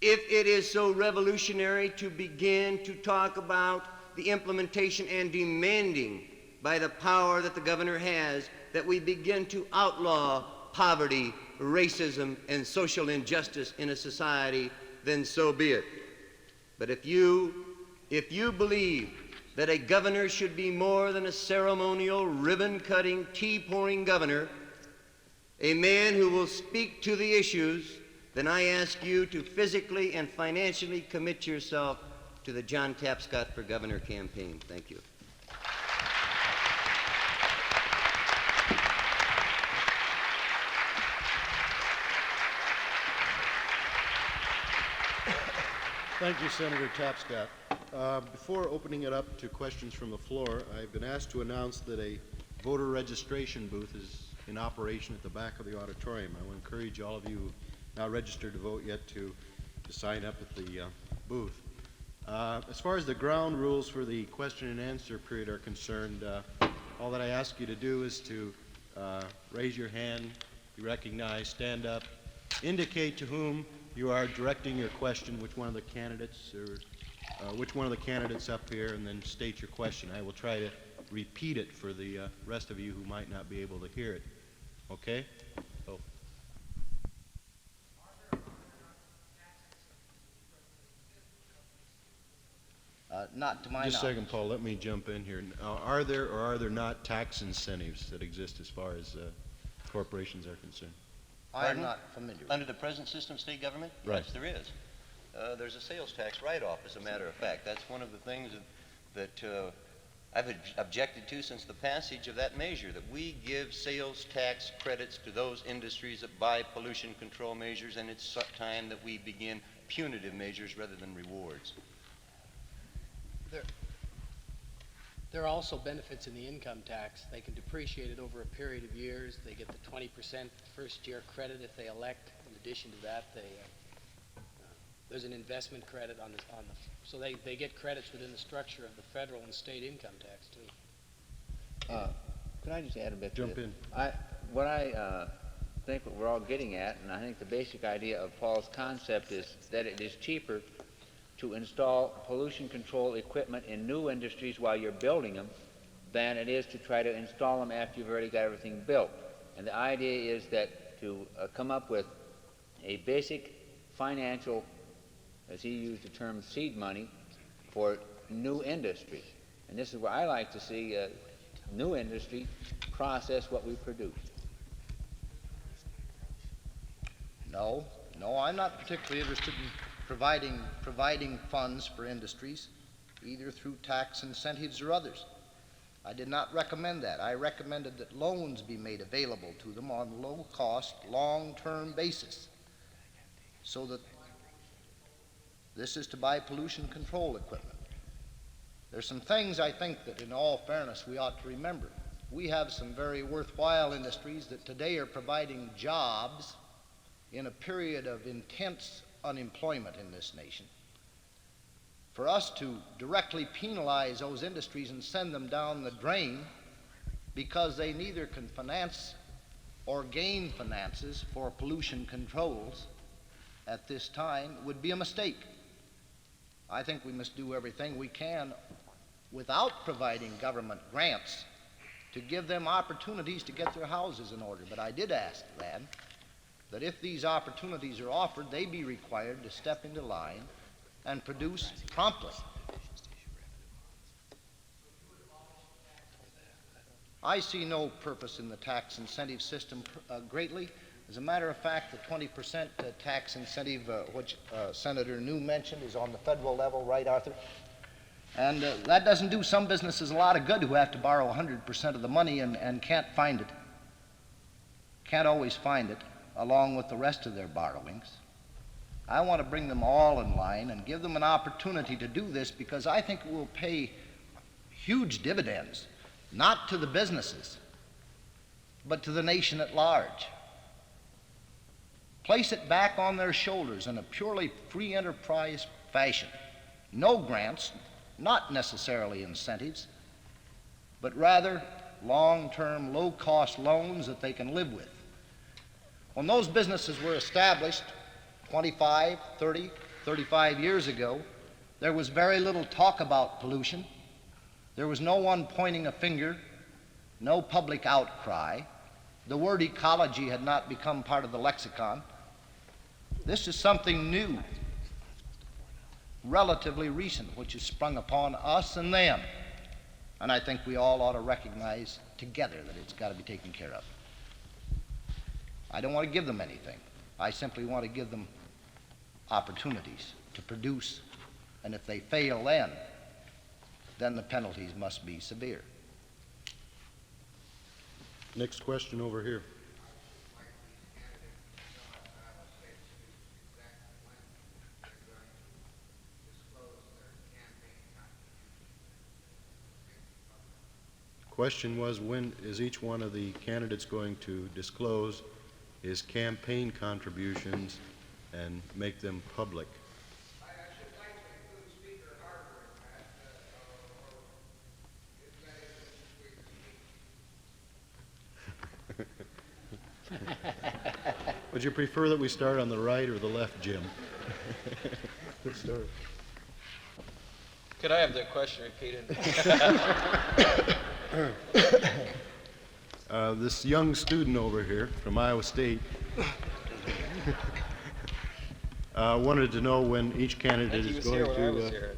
If it is so revolutionary to begin to talk about the implementation and demanding by the power that the governor has that we begin to outlaw poverty, racism, and social injustice in a society, then so be it. But if you believe that a governor should be more than a ceremonial, ribbon-cutting, tea-pouring governor, a man who will speak to the issues, then I ask you to physically and financially commit yourself to the John Tapscott for Governor campaign. Thank you. Thank you, Senator Tapscott. Before opening it up to questions from the floor, I've been asked to announce that a voter registration booth is in operation at the back of the auditorium. I will encourage all of you who not registered to vote yet to sign up at the booth. As far as the ground rules for the question and answer period are concerned, all that I ask you to do is to raise your hand, be recognized, stand up, indicate to whom you are directing your question, which one of the candidates or which one of the candidates up here, and then state your question. I will try to repeat it for the rest of you who might not be able to hear it. Okay? So. Not to my Just a knowledge. second, Paul. Let me jump in here. Are there or are there not tax incentives that exist as far as corporations are concerned? I'm Pardon? not familiar with Under the present system of state government? Right. Yes, there is. There's a sales tax write-off, as a matter of fact. That's one of the things that I've objected to since the passage of that measure, that we give sales tax credits to those industries that buy pollution control measures, and it's time that we begin punitive measures rather than rewards. There are also benefits in the income tax. They can depreciate it over a period of years. They get the 20% first year credit if they elect. In addition to that, there's an investment credit on the so they get credits within the structure of the federal and state income tax too. Can I just add a bit? Jump in. What I think what we're all getting at, and I think the basic idea of Paul's concept is that it is cheaper to install pollution control equipment in new industries while you're building them than it is to try to install them after you've already got everything built. And the idea is that to come up with a basic financial, as he used the term, seed money for new industries. And this is where I like to see new industry process what we produce. No, I'm not particularly interested in providing funds for industries, either through tax incentives or others. I did not recommend that. I recommended that loans be made available to them on a low-cost, long-term basis, so that this is to buy pollution control equipment. There's some things I think that, in all fairness, we ought to remember. We have some very worthwhile industries that today are providing jobs in a period of intense unemployment in this nation. For us to directly penalize those industries and send them down the drain because they neither can finance or gain finances for pollution controls at this time would be a mistake. I think we must do everything we can without providing government grants to give them opportunities to get their houses in order. But I did ask then that if these opportunities are offered, they be required to step into line and produce promptly. I see no purpose in the tax incentive system greatly. As a matter of fact, the 20% tax incentive, which Senator New mentioned, is on the federal level, right, Arthur? And that doesn't do some businesses a lot of good who have to borrow 100% of the money and can't find it. Can't always find it, along with the rest of their borrowings. I want to bring them all in line and give them an opportunity to do this, because I think it will pay huge dividends, not to the businesses, but to the nation at large. Place it back on their shoulders in a purely free enterprise fashion. No grants, not necessarily incentives, but rather long-term, low-cost loans that they can live with. When those businesses were established 25, 30, 35 years ago, there was very little talk about pollution. There was no one pointing a finger, no public outcry. The word ecology had not become part of the lexicon. This is something new, relatively recent, which has sprung upon us and them. And I think we all ought to recognize together that it's got to be taken care of. I don't want to give them anything. I simply want to give them opportunities to produce. And if they fail then the penalties must be severe. Next question over here. question was, when is each one of the candidates going to disclose his campaign contributions and make them public? I should like to include Speaker Harper in that, if that is the Speaker. Would you prefer that we start on the right or the left, Jim? Good start. Could I have the question repeated? This young student over here from Iowa State wanted to know when each candidate is going to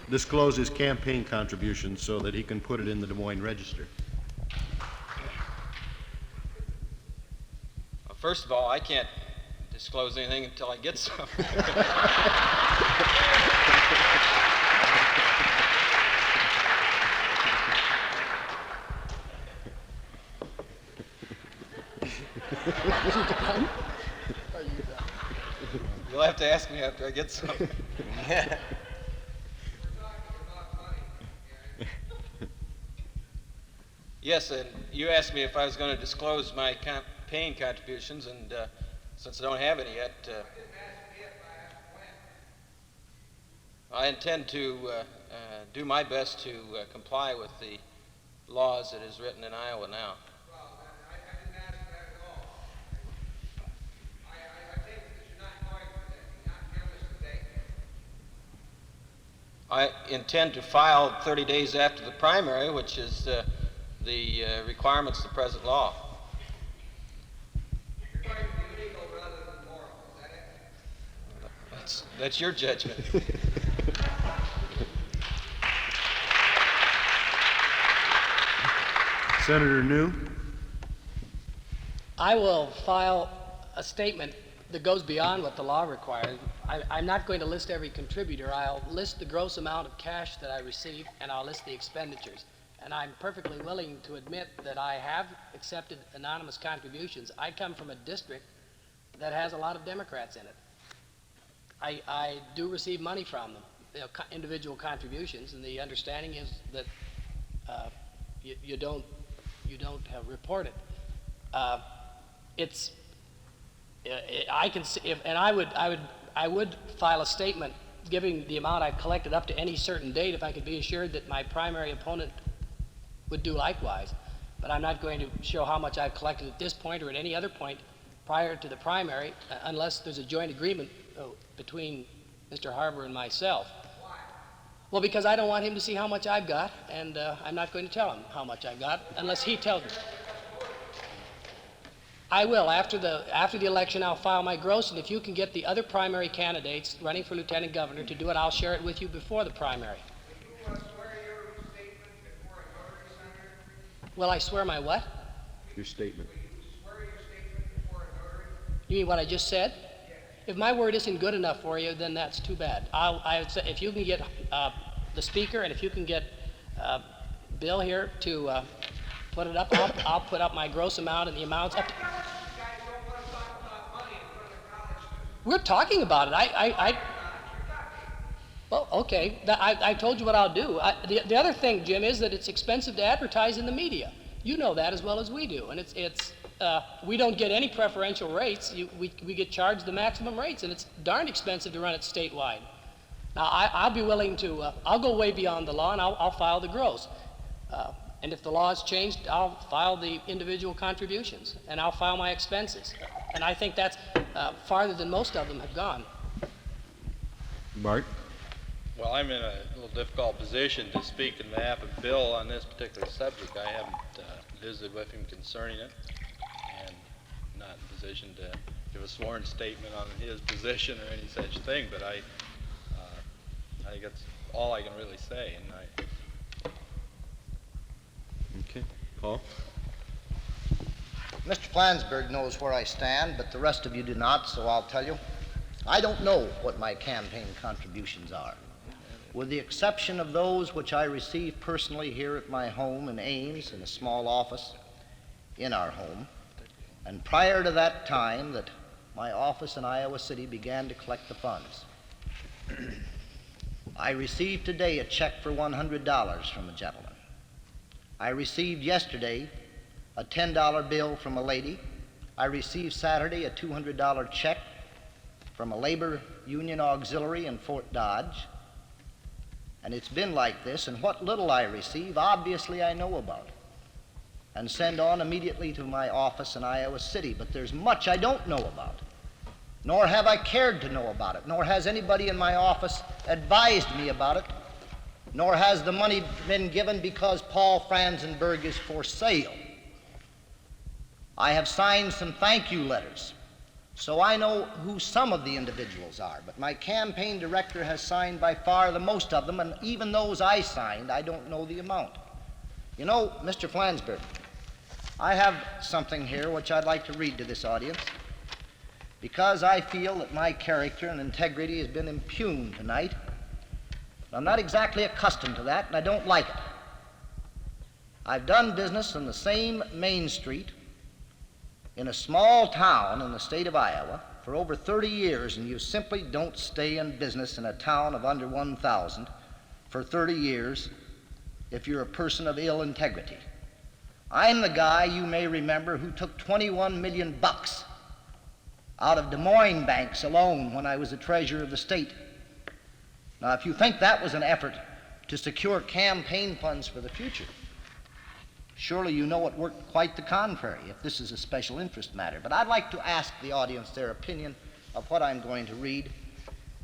disclose his campaign contributions so that he can put it in the Des Moines Register. First of all, I can't disclose anything until I get some. You'll have to ask me after I get some. Yes, and you asked me if I was going to disclose my campaign contributions, and since I don't have any yet, I intend to do my best to comply with the laws that is written in Iowa now. Well, I didn't ask that at all. I take it that you're not going for that. You're not giving us a date. I intend to file 30 days after the primary, which is the requirements of the present law. You're going to be legal rather than moral. Is that it? That's your judgment. Senator New? I will file a statement that goes beyond what the law requires. I'm not going to list every contributor. I'll list the gross amount of cash that I receive, and I'll list the expenditures. And I'm perfectly willing to admit that I have accepted anonymous contributions. I come from a district that has a lot of Democrats in it. I do receive money from them, individual contributions, and the understanding is that you don't report it. I can see, and I would file a statement giving the amount I've collected up to any certain date if I could be assured that my primary opponent would do likewise. But I'm not going to show how much I've collected at this point or at any other point prior to the primary unless there's a joint agreement between Mr. Harbour and myself. Why? Well, because I don't want him to see how much I've got, and I'm not going to tell him how much I've got unless he tells me. I will. After the election, I'll file my gross, and if you can get the other primary candidates running for lieutenant governor to do it, I'll share it with you before the primary. Will you swear your statement before a notary, Senator? Will I swear my what? Your statement. Will you swear your statement before a notary? You mean what I just said? Yes. If my word isn't good enough for you, then that's too bad. I would say if you can get the speaker, and if you can get Bill here to put it up, I'll put up my gross amount and the amounts up. We're talking about it. Well, okay. I told you what I'll do. The other thing, Jim, is that it's expensive to advertise in the media. You know that as well as we do, and we don't get any preferential rates. We get charged the maximum rates, and it's darn expensive to run it statewide. Now, I'll be willing to. I'll go way beyond the law, and I'll file the gross. And if the law is changed, I'll file the individual contributions, and I'll file my expenses. And I think that's farther than most of them have gone. Bart? Well, I'm in a little difficult position to speak in behalf of Bill on this particular subject. I haven't visited with him concerning it, and not in a position to give a sworn statement on his position or any such thing, but I think that's all I can really say. Okay. Paul? Mr. Flansburgh knows where I stand, but the rest of you do not, so I'll tell you. I don't know what my campaign contributions are, with the exception of those which I receive personally here at my home in Ames in a small office in our home, and prior to that time that my office in Iowa City began to collect the funds. I received today a check for $100 from a gentleman. I received yesterday a $10 bill from a lady. I received Saturday a $200 check from a labor union auxiliary in Fort Dodge. And it's been like this, and what little I receive, obviously I know about and send on immediately to my office in Iowa City. But there's much I don't know about, nor have I cared to know about it, nor has anybody in my office advised me about it, nor has the money been given because Paul Franzenberg is for sale. I have signed some thank you letters, so I know who some of the individuals are, but my campaign director has signed by far the most of them, and even those I signed, I don't know the amount. You know, Mr. Flansburgh, I have something here which I'd like to read to this audience, because I feel that my character and integrity has been impugned tonight. I'm not exactly accustomed to that, and I don't like it. I've done business on the same Main Street in a small town in the state of Iowa for over 30 years, and you simply don't stay in business in a town of under 1,000 for 30 years if you're a person of ill integrity. I'm the guy you may remember who took $21 million out of Des Moines banks alone when I was the treasurer of the state. Now, if you think that was an effort to secure campaign funds for the future, surely you know it worked quite the contrary if this is a special interest matter. But I'd like to ask the audience their opinion of what I'm going to read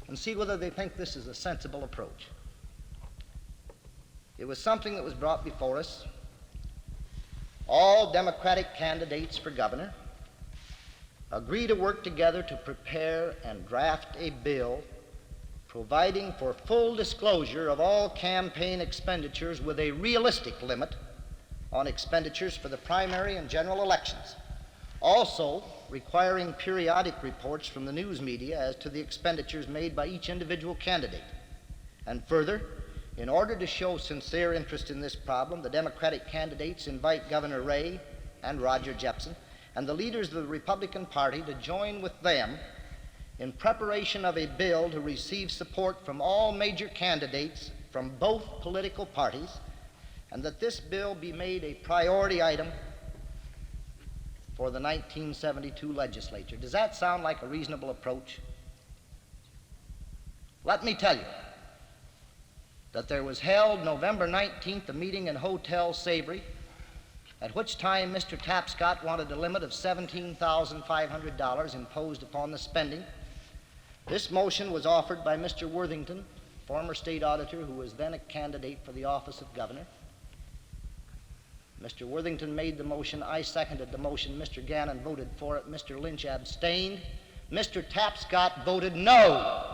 and see whether they think this is a sensible approach. It was something that was brought before us. All Democratic candidates for governor agree to work together to prepare and draft a bill providing for full disclosure of all campaign expenditures with a realistic limit on expenditures for the primary and general elections, also requiring periodic reports from the news media as to the expenditures made by each individual candidate. And further, in order to show sincere interest in this problem, the Democratic candidates invite Governor Ray and Roger Jepsen and the leaders of the Republican Party to join with them in preparation of a bill to receive support from all major candidates from both political parties, and that this bill be made a priority item for the 1972 legislature. Does that sound like a reasonable approach? Let me tell you that there was held November 19th a meeting in Hotel Savory, at which time Mr. Tapscott wanted a limit of $17,500 imposed upon the spending. This motion was offered by Mr. Worthington, former state auditor who was then a candidate for the office of governor. Mr. Worthington made the motion. I seconded the motion. Mr. Gannon voted for it. Mr. Lynch abstained. Mr. Tapscott voted no.